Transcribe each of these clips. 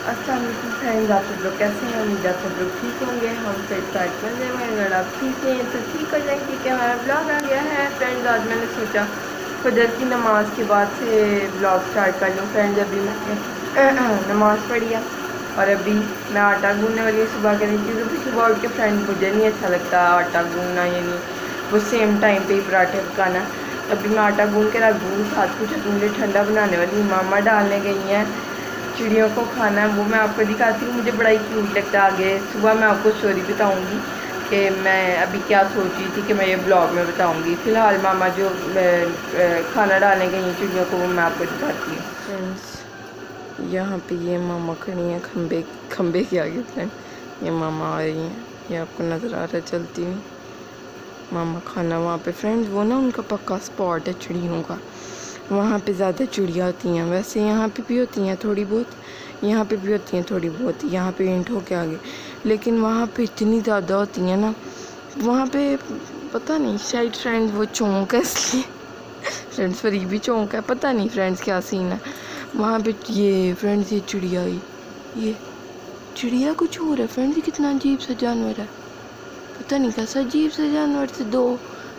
अस्सलाम वालेकुम फ्रेंड्स, आप सब लोग कैसे हैं? उम्मीद है आप सब लोग ठीक होंगे। हम फिर स्टार्ट कर रहे हैं। अगर आप ठीक हैं तो ठीक हो जाएंगे क्योंकि हमारा ब्लॉग आ गया है। फ्रेंड्स, आज मैंने सोचा फजर की नमाज के बाद से ब्लॉग स्टार्ट कर लूँ। फ्रेंड्स, अभी मैंने नमाज़ पढ़ी है और अभी मैं आटा गूंदने वाली हूँ सुबह के लिए, क्योंकि सुबह उठ के फ्रेंड्स मुझे नहीं अच्छा लगता आटा गूंदना, यानी वो सेम टाइम पे ही पराठे पकाना। अभी मैं आटा गूंद के रख दूँगी, साथ कुछ अपने लिए ठंडा बनाने वाली हूँ। मामा डालने गई हैं, चिड़ियों को खाना है वो मैं आपको दिखाती हूँ। मुझे बड़ा ही क्यूट लगता है। आगे सुबह मैं आपको स्टोरी बताऊँगी कि मैं अभी क्या सोच रही थी कि मैं ये ब्लॉग में बताऊँगी। फ़िलहाल मामा जो खाना डालने गई हैं चिड़ियों को, वो मैं आपको दिखाती हूँ। फ्रेंड्स, यहाँ पे ये मामा खड़ी हैं खम्बे के आगे। फ्रेंड, ये मामा आ रही हैं, ये आपको नज़र आ रहा है चलती हुई मामा खाना वहाँ पे। फ्रेंड्स, वो ना उनका पक्का स्पॉट है चिड़ियों का, वहाँ पे ज़्यादा चिड़िया होती हैं। वैसे यहाँ पे भी होती हैं थोड़ी बहुत, यहाँ पे भी होती हैं थोड़ी बहुत, यहाँ पे ईंटों के आगे, लेकिन वहाँ पे इतनी ज़्यादा होती हैं ना, वहाँ पे पता नहीं शायद फ्रेंड्स वो चौंक है इसलिए फ्रेंड्स फरीबी चौंक है, पता नहीं फ्रेंड्स क्या सीन है वहाँ पे। ये फ्रेंड्स, ये चिड़िया ही, ये चिड़िया कुछ और है फ्रेंड्स। ये कितना अजीब सा जानवर है, पता नहीं कैसा अजीब सा जानवर थे दो,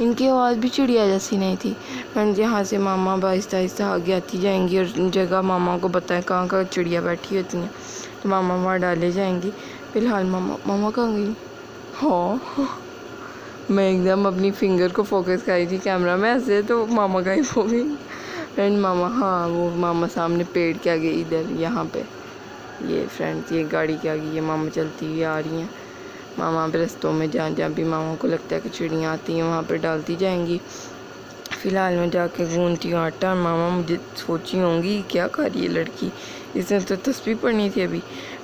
इनकी आवाज़ भी चिड़िया जैसी नहीं थी। फ्रेंड्स, यहाँ से मामा आहिस्ता आहिस्ता आगे आती जाएंगी और जगह मामा को बताएं कहाँ कहाँ चिड़िया बैठी होती हैं, तो मामा वहाँ डाले जाएंगी। फ़िलहाल मामा कहाँ गई? हाँ, मैं एकदम अपनी फिंगर को फोकस कर रही थी कैमरा में ऐसे, तो मामा गायब हो गई। फ्रेंड मामा, हाँ वो मामा सामने पेड़ के आगे इधर यहाँ पे, ये फ्रेंड्स ये गाड़ी के आगे ये मामा चलती हुई आ रही हैं। मामा पे रस्तों में जहाँ जहाँ भी मामा को लगता है कि चिड़ियाँ आती हैं वहाँ पे डालती जाएंगी। फ़िलहाल मैं जाके गूंदती हूँ आटा। मामा मुझे सोची होंगी क्या कर रही है लड़की, इसने तो तस्बीह पढ़नी थी अभी।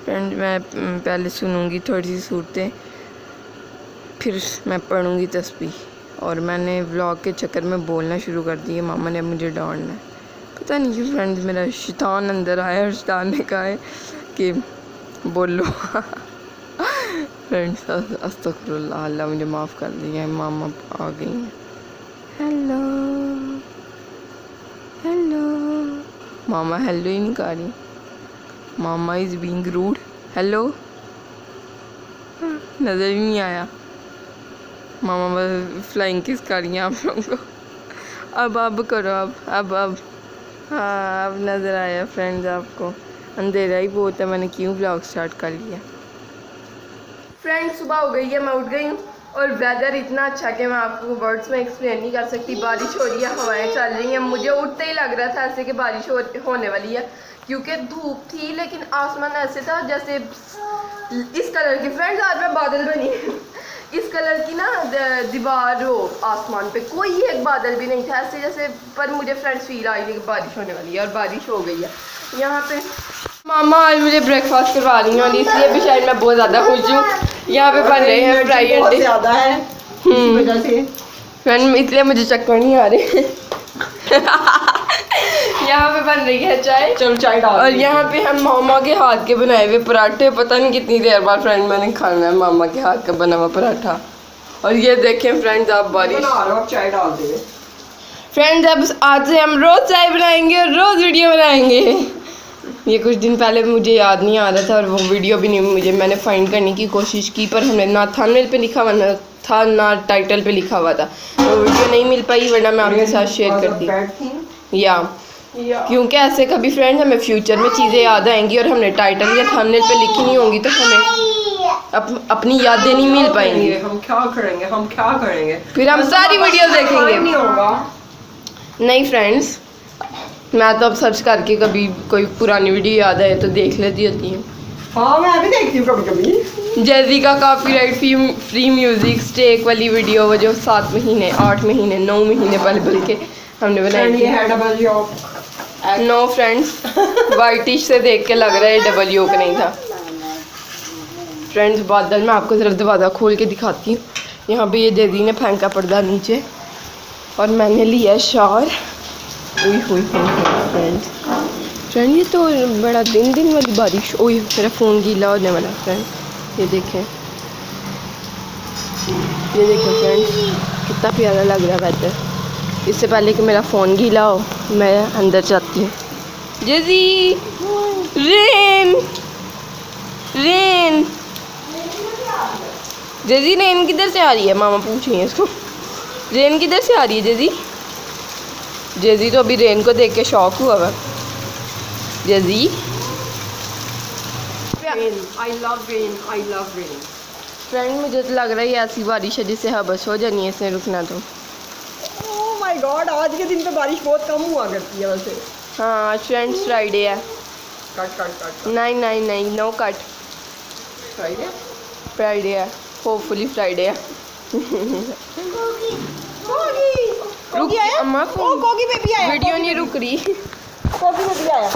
फ्रेंड, मैं पहले सुनूंगी थोड़ी सी सूरतें, फिर मैं पढ़ूंगी तस्बीह। और मैंने व्लॉग के चक्कर में बोलना शुरू कर दिया, मामा ने अब मुझे डांटना है। पता नहीं क्यों फ्रेंड्स, मेरा शैतान अंदर आया और शैतान ने कहा है कि बोलो फ्रेंड्स, अस्तगफिरुल्लाह, अल्लाह मुझे माफ़ कर दिया। मामा आ गई हैं। हेलो हेलो, मामा हेलो ही नहीं कर रही, मामा इज़ बीइंग रूड। हेलो नज़र ही नहीं आया। मामा बस फ्लाइंग किस कर रही हैं आप लोगों को। अब करो, अब हाँ अब नज़र आया फ्रेंड्स आपको। अंधेरा ही बहुत है, मैंने क्यों ब्लॉग स्टार्ट कर लिया। फ्रेंड्स, सुबह हो गई है, मैं उठ गई हूँ और वेदर इतना अच्छा कि मैं आपको वर्ड्स में एक्सप्लेन नहीं कर सकती। बारिश हो रही है, हवाएं चल रही हैं। मुझे उठते ही लग रहा था ऐसे कि बारिश होने वाली है, क्योंकि धूप थी लेकिन आसमान ऐसे था जैसे इस कलर की। फ्रेंड्स, आज मैं बादल बनी इस कलर की ना दीवार हो आसमान पे, कोई एक बादल भी नहीं था ऐसे जैसे, पर मुझे फ्रेंड्स फील आई थी कि बारिश होने वाली है और बारिश हो गई है। यहाँ पे मामा आज मुझे ब्रेकफास्ट करवा रही हैं और इसलिए भी शायद मैं बहुत ज़्यादा खुश हूँ। यहाँ पे बन रहे हैं फ्राई अंडे, ज़्यादा है इसी वजह से फ्रेंड, इसलिए मुझे चक्कर नहीं आ रहे यहाँ पे बन रही है चाय, चलो चाय डाल। और यहाँ पे हम मामा के हाथ के बनाए हुए पराठे, पता नहीं कितनी देर बाद फ्रेंड मैंने खाना है मामा के हाथ का बना हुआ पराठा। और ये देखें फ्रेंड्स, आप बारिश चाय डाल दे फ्रेंड्स। अब आज से हम रोज़ चाय बनाएंगे और रोज़ वीडियो बनाएंगे। ये कुछ दिन पहले मुझे याद नहीं आ रहा था और वो वीडियो भी नहीं, मैंने फाइंड करने की कोशिश की, पर हमने ना थंबनेल पे लिखा हुआ था ना टाइटल पे लिखा हुआ था, वो वीडियो नहीं मिल पाई, वरना मैं आपके साथ शेयर करती। या क्योंकि ऐसे कभी फ्रेंड्स हमें फ्यूचर में चीज़ें याद आएंगी और हमने टाइटल या थंबनेल पे लिखी नहीं होंगी तो हमें अपनी यादें नहीं मिल पाएंगी। हम क्या करेंगे फिर हम सारी वीडियो देखेंगे। नहीं होगा नहीं फ्रेंड्स, मैं तो अब सर्च करके कभी कोई पुरानी वीडियो याद आए तो देख लेती होती हूँ। हाँ, मैं भी देखती हूँ कभी। जैजी का कॉपीराइट फ्री म्यूजिक स्टेक वाली वीडियो, वो जो 7 महीने 8 महीने 9 महीने पहले बल्कि हमने बनाई थी। नो फ्रेंड्स, वाइटिश से देख के लग रहा है डबल योक नहीं था। फ्रेंड्स, बादल मैं आपको सिर्फ दरवाज़ा खोल के दिखाती हूँ। यहाँ पे ये जैजी ने फेंका पर्दा नीचे और मैंने लिया शावर। फ्रेंड, ये तो बड़ा दिन वाली बारिश। ओए मेरा फ़ोन गीला होने वाला फ्रेंड, ये देखें फ्रेंड्स, कितना प्यारा लग रहा है वेदर। इससे पहले कि मेरा फ़ोन गीला हो मैं अंदर जाती हूँ। जैजी रेन जेजी रेन किधर से आ रही है, मामा पूछ रही है इसको, रेन किधर से आ रही है जेजी? जेजी तो अभी रेन को देख के शॉक हुआ हुआ। जेजी I love rain, I love rain. Friend मुझे तो लग रहा है ये ऐसी बारिश है जिससे हबस हो जानी है, इसने रुकना तो। ओह माय गॉड, आज के दिन पे बारिश बहुत कम हुआ करती है वैसे। हाँ आज फ्रेंड्स फ्राइडे है। Cut cut cut. नहीं नहीं नहीं, नो कट। फ्राइडे फ्राइडे है, होपफुली फ्राइडे है। रुक अम्मा, फोन कोगी बेबी आया, वीडियो नहीं रुक रही। कोगी बेबी आया,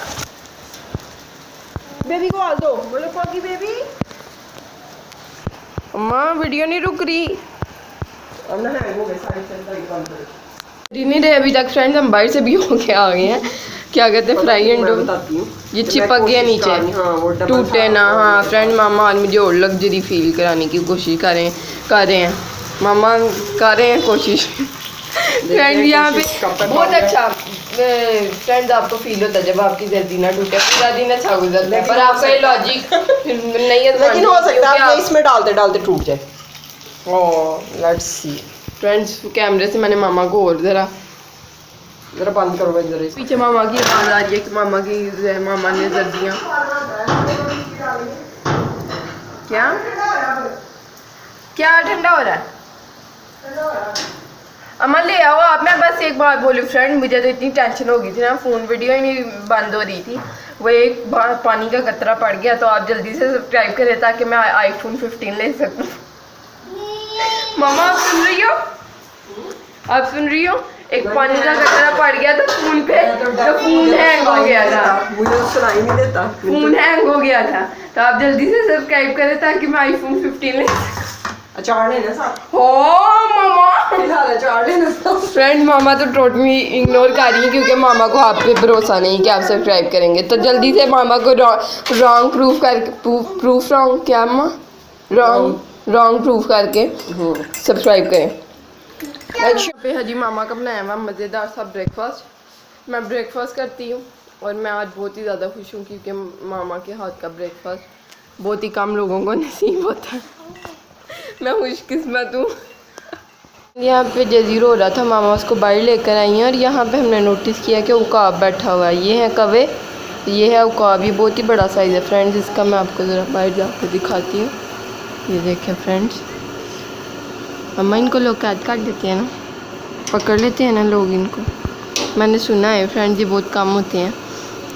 बेबी को आ दो, बोलो कोगी बेबी। अम्मा वीडियो नहीं रुक रही। अब ना है वो साइड से बंद कर। नहीं रहे अभी तक फ्रेंड्स, हम बाहर से भी होके आ गए हैं। क्या कहते हैं, फ्राई एंड ये चिपक गया नीचे, टूटे ना। हाँ फ्रेंड, मामा आज मुझे और लग्जरी फील कराने की कोशिश कर रहे हैं मामा, कर रहे हैं कोशिश। फ्रेंड यहाँ पे बहुत अच्छा फ्रेंड्स आपको फील होता है जब आपकी जल्दी ना टूटे, पूरा दिन अच्छा गुजरता है। पर आपका ये लॉजिक नहीं है, लेकिन हो सकता है आप इसमें डालते डालते टूट जाए। ओह लेट्स सी फ्रेंड्स, कैमरे से मैंने मामा को और जरा बंद करो इधर। पीछे मामा की आवाज आ रही है कि मामा ने जल्दियाँ क्या ठंडा हो रहा है। अमन ले आओ आप। मैं बस एक बात बोलूँ फ्रेंड, मुझे तो इतनी टेंशन हो गई थी ना, फ़ोन वीडियो ही नहीं बंद हो रही थी। वो एक बार पानी का कतरा पड़ गया, तो आप जल्दी से सब्सक्राइब करें ताकि मैं आईफोन 15 ले सकूँ। मामा आप सुन रही हो, आप सुन रही हो? एक पानी का कतरा पड़ गया तो फोन पे, तो फोन हैंग हो गया था, मुझे सुनाई नहीं देता, फोन हैंग हो गया था। तो आप जल्दी से सब्सक्राइब करें ताकि मैं आईफोन 15 ले। अचार लेना साथ। हो मामा, फिलहाल अचार लेना साथ। फ्रेंड मामा तो टोटली इग्नोर कर रही है क्योंकि मामा को आप पे भरोसा नहीं कि आप सब्सक्राइब करेंगे। तो जल्दी से मामा को रॉन्ग प्रूफ करके, प्रूफ रॉन्ग क्या मामा, रॉन्ग प्रूफ करके सब्सक्राइब करें। पे हजी मामा का बनाया हुआ मज़ेदार सा ब्रेकफास्ट। मैं ब्रेकफास्ट करती हूँ और मैं आज बहुत ही ज़्यादा खुश हूँ क्योंकि मामा के हाथ का ब्रेकफास्ट बहुत ही कम लोगों को नसीब होता है। मैं खुशकिस्मत हूँ। यहाँ पे जजीरो हो रहा था, मामा उसको बाहर लेकर आई हैं और यहाँ पे हमने नोटिस किया कि उकाब बैठा हुआ है। ये है कवे, ये है उकाब। ये बहुत ही बड़ा साइज़ है फ्रेंड्स, इसका मैं आपको ज़रा बाहर जाकर दिखाती हूँ। ये देखें फ्रेंड्स, अम्मा इनको लोग कैद काट देते हैं ना, पकड़ लेते हैं ना लोग इनको। मैंने सुना है फ्रेंड्स ये बहुत कम होते हैं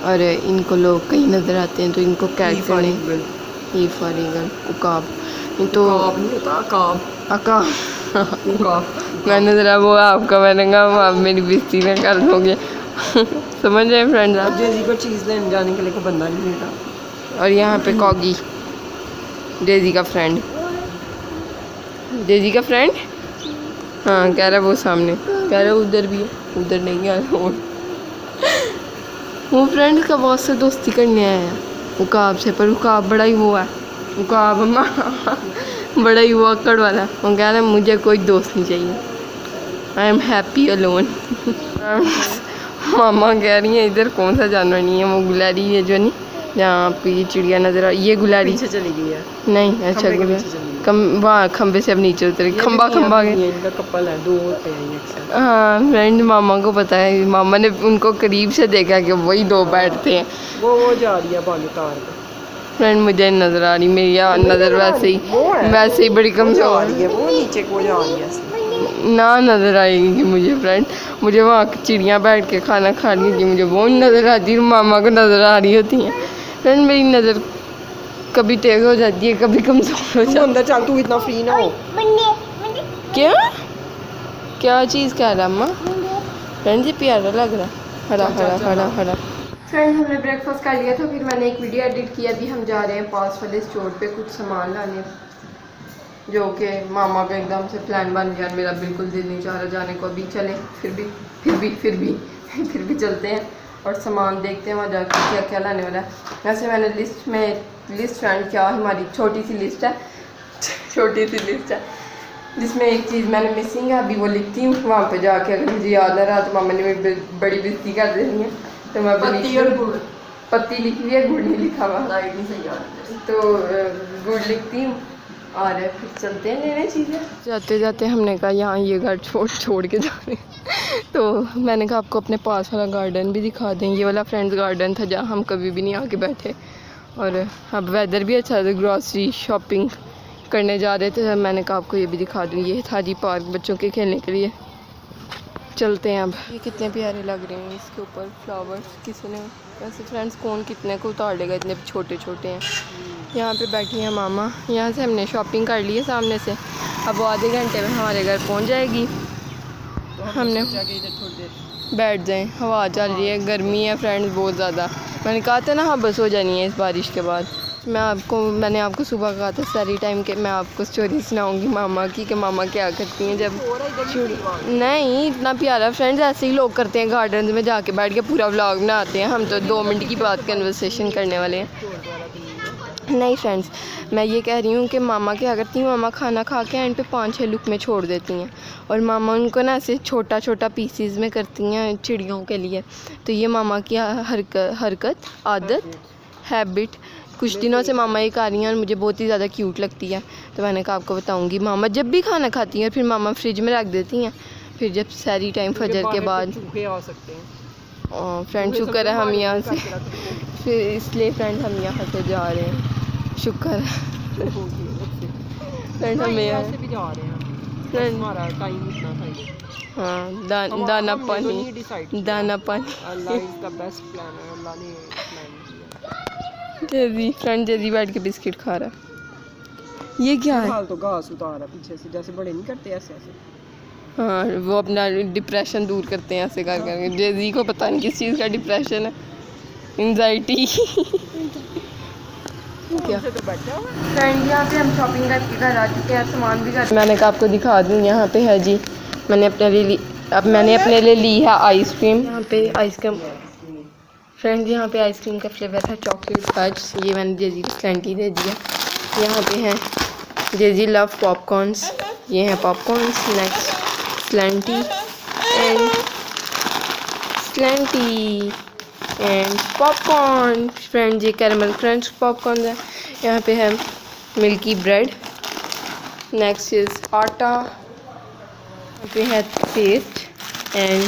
और इनको लोग कहीं नज़र आते हैं तो इनको कैद करें। ये फॉरीगल उकाब, तो अकाब मैंने ज़रा वो आपका, मैंने कहा आप मेरी बेइज्जती ना कर दोगे। समझ रहे फ्रेंड्स आप? डेजी को चीज़ लेने जाने के लिए कोई बंदा नहीं मिलता। और यहाँ पे कॉगी, डेजी का फ्रेंड, डेजी का फ्रेंड, हाँ कह रहा है वो सामने, कह रहा है उधर भी है, उधर नहीं आ रहा वो फ्रेंड का बहुत से दोस्ती करने आया है उकाब से, पर उकाब बड़ा ही वो है, उकाब अम्मा बड़ा ही वो अक्कड़ वाला। वो कह रहा है मुझे कोई दोस्त नहीं चाहिए, आई एम हैप्पी अलोन। मामा कह रही है इधर कौन सा जानवर नहीं है, वो गुलारी है जो नहीं, जहाँ आपको ये चिड़िया नजर आ, ये गुलारी पीछे चली गई है। नहीं अच्छा गुलारी वहाँ खम्बे से अब नीचे उतरी, खम्बा गए, इनका कपल है, दो होते हैं एक। हाँ फ्रेंड मामा को पता है, मामा ने उनको करीब से देखा कि वही दो बैठते हैं। वो जा रही है बालू तार पे। फ्रेंड मुझे नज़र आ रही, मेरी नज़र वैसे ही बड़ी कमज़ोर है, वो नीचे को जा रही है ना, नज़र आएगी कि मुझे फ्रेंड, मुझे वहाँ चिड़िया बैठ के खाना खा रही थी, मुझे वो नज़र आती है, मामा को नज़र आ रही होती हैं। फ्रेंड मेरी नज़र कभी तेज़ हो जाती है, कभी कमज़ोर हो जाती है। अंदर चल, तू इतना फ्री ना हो। क्या चीज़ कह रहा अम्मा? फ्रेंड जी प्यारा लग रहा, हरा हरा हरा हरा। फ्रेंड हमने ब्रेकफास्ट कर लिया था, फिर मैंने एक वीडियो एडिट किया। अभी हम जा रहे हैं पास वाले स्टोर पे कुछ सामान लाने, जो कि मामा का एकदम से प्लान बन गया। मेरा बिल्कुल दिल नहीं चाह रहा जाने को, अभी चले फिर भी चलते हैं और सामान देखते हैं वहाँ जाकर क्या क्या लाने वाला है। वैसे मैंने लिस्ट फ्रेंड, क्या हमारी छोटी सी लिस्ट है जिसमें एक चीज़ मैंने मिसिंग है, अभी वो लिखती हूँ वहाँ पे जाके। अगर मुझे याद ना रहा तो मामा ने मेरी बड़ी बेइज्जती कर देनी है, तो मैं पत्ती लिखी हुई है, गुड़ नहीं लिखा हुआ, तो गुड़ लिखती हूँ और फिर चलते हैं लेने चीज़ें। जाते जाते हमने कहा यहाँ ये घर छोड़ के जा रहे हैं तो मैंने कहा आपको अपने पास वाला गार्डन भी दिखा दें। ये वाला फ्रेंड्स गार्डन था जहाँ हम कभी भी नहीं आके बैठे, और अब वेदर भी अच्छा था, ग्रॉसरी शॉपिंग करने जा रहे थे। मैंने कहा आपको ये भी दिखा दूँ। ये था जी पार्क बच्चों के खेलने के लिए। चलते हैं अब। ये कितने प्यारे लग रहे हैं, इसके ऊपर फ्लावर्स किसी ने, वैसे फ्रेंड्स कौन कितने को उतार लेगा, इतने छोटे छोटे हैं। यहाँ पे बैठी हैं मामा। यहाँ से हमने शॉपिंग कर ली है सामने से, अब वो आधे घंटे में हमारे घर पहुँच जाएगी। तो हमने इधर थोड़ी देर बैठ जाएं, हवा चल रही है, गर्मी है फ्रेंड्स बहुत ज़्यादा। मैंने कहा था ना हाँ बस हो जानी है इस बारिश के बाद। मैंने आपको सुबह कहा था सारी टाइम के मैं आपको स्टोरी सुनाऊंगी मामा की, कि मामा क्या करती हैं जब नहीं। इतना प्यारा फ्रेंड्स, ऐसे ही लोग करते हैं गार्डन में जाके बैठ के पूरा व्लॉग बनाते हैं। हम तो 2 मिनट की बात कन्वर्सेशन करने वाले हैं। नहीं फ्रेंड्स, मैं ये कह रही हूँ कि मामा क्या करती हैं, मामा खाना खा के एंड पे 5-6 लुक में छोड़ देती हैं, और मामा उनको ना ऐसे छोटा छोटा पीसीज में करती हैं चिड़ियों के लिए। तो ये मामा की हरकत आदत हैबिट कुछ दिनों से मामा ये कर रही हैं और मुझे बहुत ही ज़्यादा क्यूट लगती है। तो मैंने कहा आपको बताऊँगी। मामा जब भी खाना खाती हैं फिर मामा फ्रिज में रख देती हैं, फिर जब सारी टाइम फजर के बाद आ सकते हैं। फ्रेंड शुक्र है हम यहाँ से फिर इसलिए फ्रेंड हम यहाँ से जा रहे हैं, शुक्र है फ्रेंड हम यहाँ से भी जा रहे हैं। फ्रेंड हमारा टाइम इतना था। हाँ दाना पानी अल्लाह इज द बेस्ट प्लानर। अल्लाह ने प्लान किया। जेजी फ्रेंड जेजी बैठ के बिस्किट खा रहा है। ये क्या है? हाल तो घास उतारा पीछे से, जैसे बड़े नहीं करते ऐसे ऐसे। हाँ वो अपना डिप्रेशन दूर करते हैं ऐसे कर करके। जेजी को पता नहीं किस चीज़ का डिप्रेशन है, एंजाइटी क्या। तो बैठा हुआ फ्रेंड यहाँ पे हम शॉपिंग करके घर आ चुके हैं, सामान भी कर। मैंने कहा आपको दिखा दूँ, यहाँ पे है जी मैंने अपने लिए ली है आइसक्रीम। यहाँ पे आइसक्रीम फ्रेंड्स, यहाँ पे आइसक्रीम का फ्लेवर है चॉकलेट फज। ये मैंने जेजी को स्लैंटी दे दिया। यहाँ पे है जेजी लव पॉपकॉर्न्स, ये हैं पॉपकॉर्न्स। नेक्स्ट स्लैंटी एंड पॉपकॉर्न। फ्रेंड्स ये कैरमल क्रंच पॉपकॉर्न है। यहाँ पे है मिल्की ब्रेड। नेक्स्ट इज़ आटा। यहाँ पे है पेस्ट एंड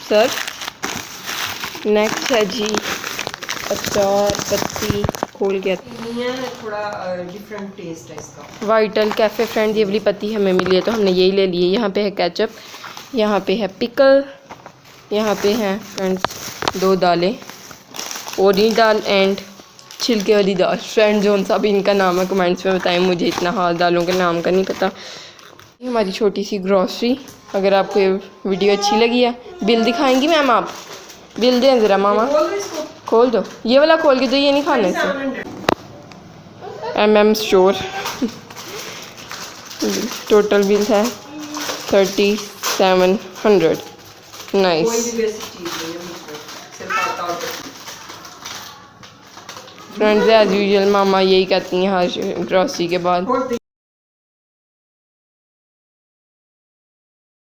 सर्फ। नेक्स्ट है जी अचार पत्ती खोल के थोड़ा डिफरेंट टेस्ट है इसका। वाइटल कैफ़े फ्रेंड ये वाली पत्ती हमें मिली है तो हमने यही ले ली है। यहाँ पे है केचप, यहाँ पे है पिकल, यहाँ पे है फ्रेंड्स 2 दालें, ओरी दाल एंड छिलके वाली दाल। फ्रेंड जो सा भी इनका नाम है कमेंट्स में बताएं, मुझे इतना हाल दालों के नाम का नहीं पता। ये हमारी छोटी सी ग्रॉसरी। अगर आपको ये वीडियो अच्छी लगी है, बिल दिखाएंगी मैम आप? बिल दें ज़रा मामा, खोल दो ये वाला, खोल के दो, ये नहीं खाने से। MM स्टोर टोटल बिल है 3700। नाइस फ्रेंड्स, एज यूजुअल मामा यही कहती हैं हर ग्रॉसरी के बाद।